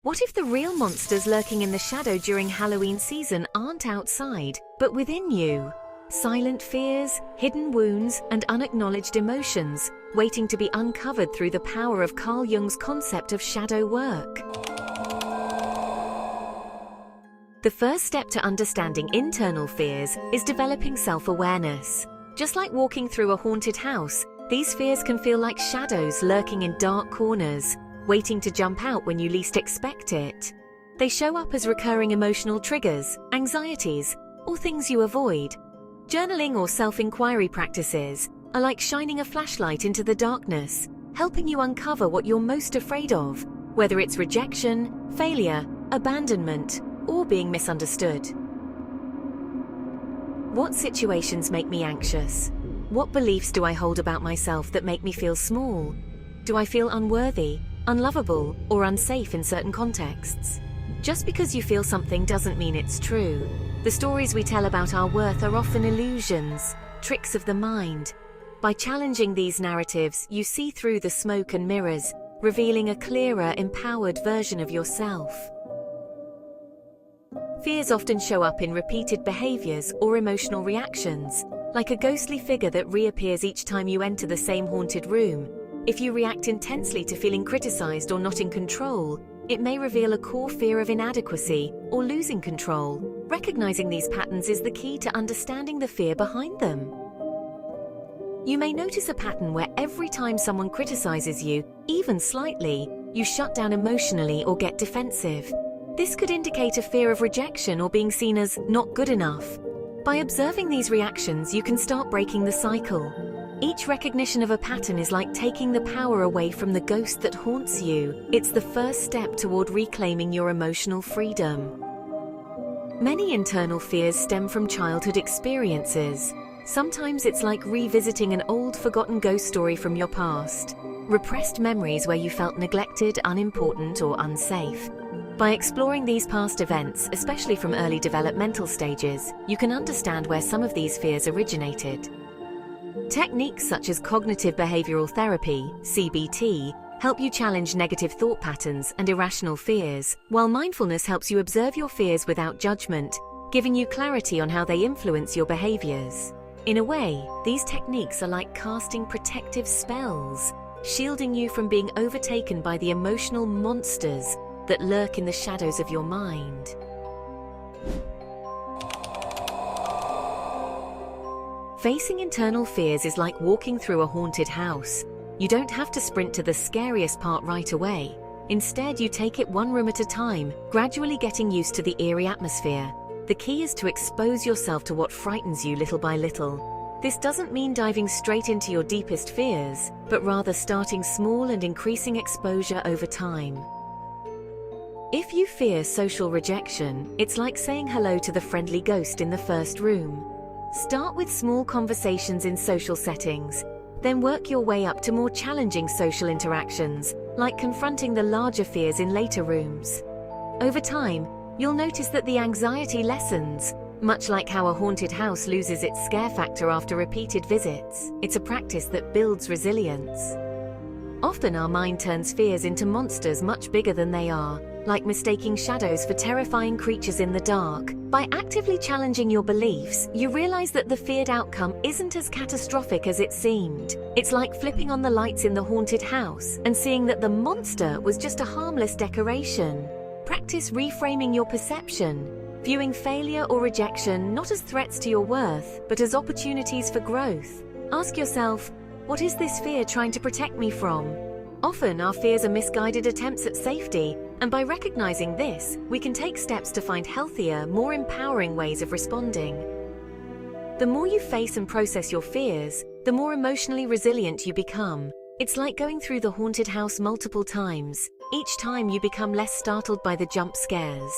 What if the real monsters lurking in the shadow during Halloween season aren't outside, but within you? Silent fears, hidden wounds, and unacknowledged emotions, waiting to be uncovered through the power of Carl Jung's concept of shadow work. The first step to understanding internal fears is developing self-awareness. Just like walking through a haunted house, these fears can feel like shadows lurking in dark corners, waiting to jump out when you least expect it. They show up as recurring emotional triggers, anxieties, or things you avoid. Journaling or self-inquiry practices are like shining a flashlight into the darkness, helping you uncover what you're most afraid of, whether it's rejection, failure, abandonment, or being misunderstood. What situations make me anxious? What beliefs do I hold about myself that make me feel small? Do I feel unworthy, unlovable, or unsafe in certain contexts? Just because you feel something doesn't mean it's true. The stories we tell about our worth are often illusions, tricks of the mind. By challenging these narratives, you see through the smoke and mirrors, revealing a clearer, empowered version of yourself. Fears often show up in repeated behaviors or emotional reactions, like a ghostly figure that reappears each time you enter the same haunted room. If you react intensely to feeling criticized or not in control, it may reveal a core fear of inadequacy or losing control. Recognizing these patterns is the key to understanding the fear behind them. You may notice a pattern where every time someone criticizes you, even slightly, you shut down emotionally or get defensive. This could indicate a fear of rejection or being seen as not good enough. By observing these reactions, you can start breaking the cycle. Each recognition of a pattern is like taking the power away from the ghost that haunts you. It's the first step toward reclaiming your emotional freedom. Many internal fears stem from childhood experiences. Sometimes it's like revisiting an old forgotten ghost story from your past. Repressed memories where you felt neglected, unimportant, or unsafe. By exploring these past events, especially from early developmental stages, you can understand where some of these fears originated. Techniques such as cognitive behavioral therapy, CBT, help you challenge negative thought patterns and irrational fears, while mindfulness helps you observe your fears without judgment, giving you clarity on how they influence your behaviors. In a way, these techniques are like casting protective spells, shielding you from being overtaken by the emotional monsters that lurk in the shadows of your mind. Facing internal fears is like walking through a haunted house. You don't have to sprint to the scariest part right away. Instead, you take it one room at a time, gradually getting used to the eerie atmosphere. The key is to expose yourself to what frightens you little by little. This doesn't mean diving straight into your deepest fears, but rather starting small and increasing exposure over time. If you fear social rejection, it's like saying hello to the friendly ghost in the first room. Start with small conversations in social settings, then work your way up to more challenging social interactions, like confronting the larger fears in later rooms. Over time, you'll notice that the anxiety lessens, much like how a haunted house loses its scare factor after repeated visits. It's a practice that builds resilience. Often our mind turns fears into monsters much bigger than they are, like mistaking shadows for terrifying creatures in the dark. By actively challenging your beliefs, you realize that the feared outcome isn't as catastrophic as it seemed. It's like flipping on the lights in the haunted house and seeing that the monster was just a harmless decoration. Practice reframing your perception, viewing failure or rejection not as threats to your worth, but as opportunities for growth. Ask yourself, what is this fear trying to protect me from? Often our fears are misguided attempts at safety, and by recognizing this, we can take steps to find healthier, more empowering ways of responding. The more you face and process your fears, the more emotionally resilient you become. It's like going through the haunted house multiple times. Each time you become less startled by the jump scares.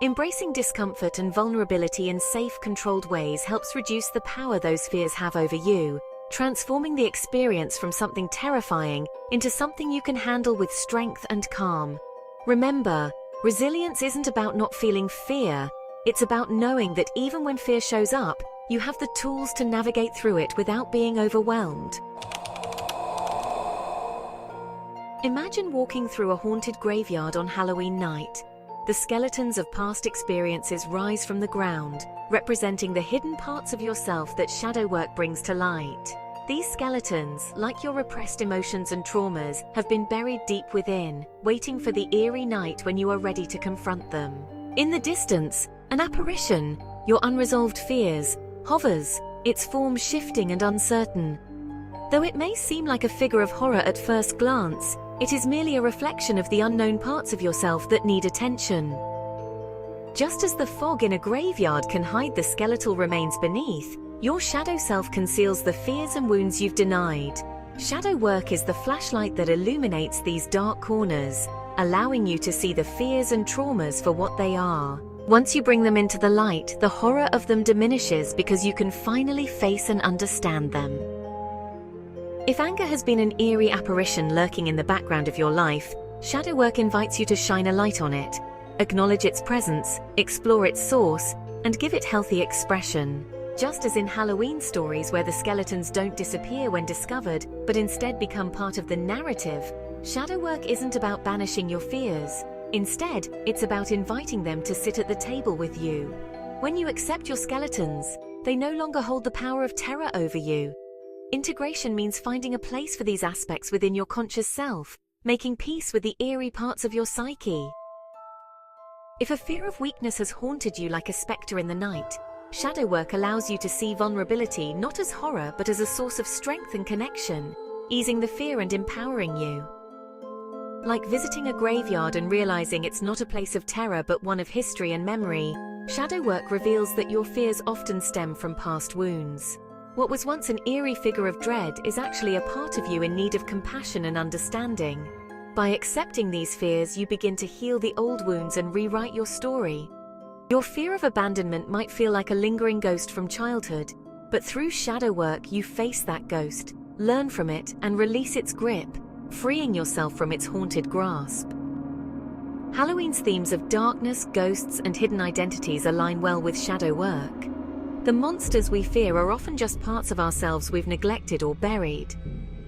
Embracing discomfort and vulnerability in safe, controlled ways helps reduce the power those fears have over you, transforming the experience from something terrifying into something you can handle with strength and calm. Remember, resilience isn't about not feeling fear. It's about knowing that even when fear shows up, you have the tools to navigate through it without being overwhelmed. Imagine walking through a haunted graveyard on Halloween night. The skeletons of past experiences rise from the ground, representing the hidden parts of yourself that shadow work brings to light. These skeletons, like your repressed emotions and traumas, have been buried deep within, waiting for the eerie night when you are ready to confront them. In the distance, an apparition, your unresolved fears, hovers, its form shifting and uncertain. Though it may seem like a figure of horror at first glance, it is merely a reflection of the unknown parts of yourself that need attention. Just as the fog in a graveyard can hide the skeletal remains beneath, your shadow self conceals the fears and wounds you've denied. Shadow work is the flashlight that illuminates these dark corners, allowing you to see the fears and traumas for what they are. Once you bring them into the light, the horror of them diminishes because you can finally face and understand them. If anger has been an eerie apparition lurking in the background of your life, shadow work invites you to shine a light on it, acknowledge its presence, explore its source, and give it healthy expression. Just as in Halloween stories where the skeletons don't disappear when discovered, but instead become part of the narrative, shadow work isn't about banishing your fears. Instead, it's about inviting them to sit at the table with you. When you accept your skeletons, they no longer hold the power of terror over you. Integration means finding a place for these aspects within your conscious self, making peace with the eerie parts of your psyche. If a fear of weakness has haunted you like a specter in the night, shadow work allows you to see vulnerability not as horror but as a source of strength and connection, easing the fear and empowering you. Like visiting a graveyard and realizing it's not a place of terror but one of history and memory, shadow work reveals that your fears often stem from past wounds. What was once an eerie figure of dread is actually a part of you in need of compassion and understanding. By accepting these fears, you begin to heal the old wounds and rewrite your story. Your fear of abandonment might feel like a lingering ghost from childhood, but through shadow work you face that ghost, learn from it, and release its grip, freeing yourself from its haunted grasp. Halloween's themes of darkness, ghosts, and hidden identities align well with shadow work. The monsters we fear are often just parts of ourselves we've neglected or buried.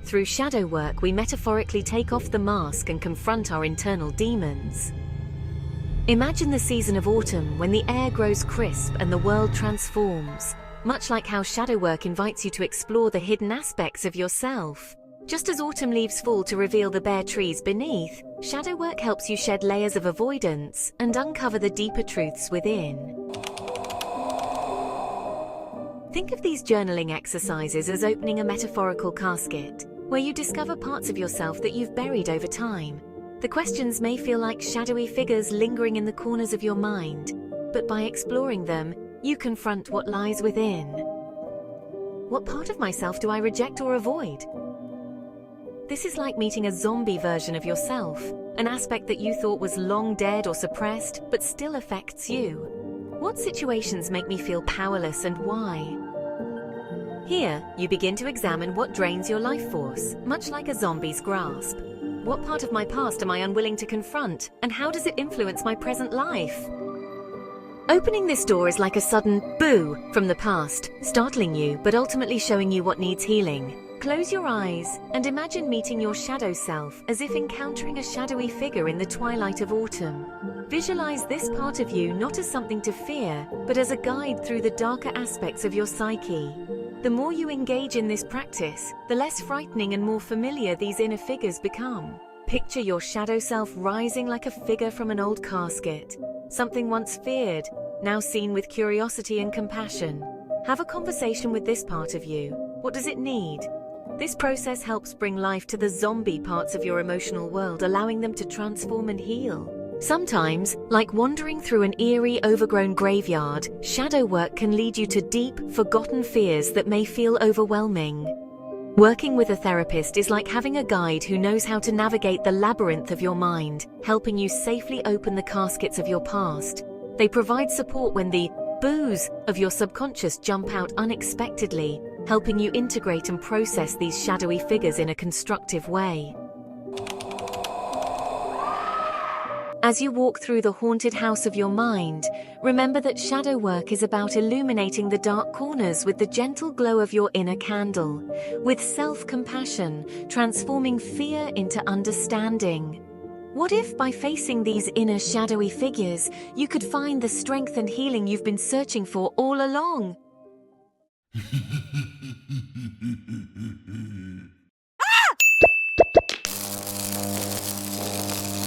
Through shadow work, we metaphorically take off the mask and confront our internal demons. Imagine the season of autumn when the air grows crisp and the world transforms, much like how shadow work invites you to explore the hidden aspects of yourself. Just as autumn leaves fall to reveal the bare trees beneath, shadow work helps you shed layers of avoidance and uncover the deeper truths within. Think of these journaling exercises as opening a metaphorical casket, where you discover parts of yourself that you've buried over time. The questions may feel like shadowy figures lingering in the corners of your mind, but by exploring them, you confront what lies within. What part of myself do I reject or avoid? This is like meeting a zombie version of yourself, an aspect that you thought was long dead or suppressed, but still affects you. What situations make me feel powerless and why? Here, you begin to examine what drains your life force, much like a zombie's grasp. What part of my past am I unwilling to confront, and how does it influence my present life? Opening this door is like a sudden boo from the past, startling you but ultimately showing you what needs healing. Close your eyes and imagine meeting your shadow self as if encountering a shadowy figure in the twilight of autumn. Visualize this part of you not as something to fear, but as a guide through the darker aspects of your psyche. The more you engage in this practice, the less frightening and more familiar these inner figures become. Picture your shadow self rising like a figure from an old casket, something once feared, now seen with curiosity and compassion. Have a conversation with this part of you. What does it need? This process helps bring life to the zombie parts of your emotional world, allowing them to transform and heal. Sometimes, like wandering through an eerie, overgrown graveyard, shadow work can lead you to deep, forgotten fears that may feel overwhelming. Working with a therapist is like having a guide who knows how to navigate the labyrinth of your mind, helping you safely open the caskets of your past. They provide support when the boos of your subconscious jump out unexpectedly, helping you integrate and process these shadowy figures in a constructive way. As you walk through the haunted house of your mind, remember that shadow work is about illuminating the dark corners with the gentle glow of your inner candle, with self-compassion, transforming fear into understanding. What if, by facing these inner shadowy figures, you could find the strength and healing you've been searching for all along?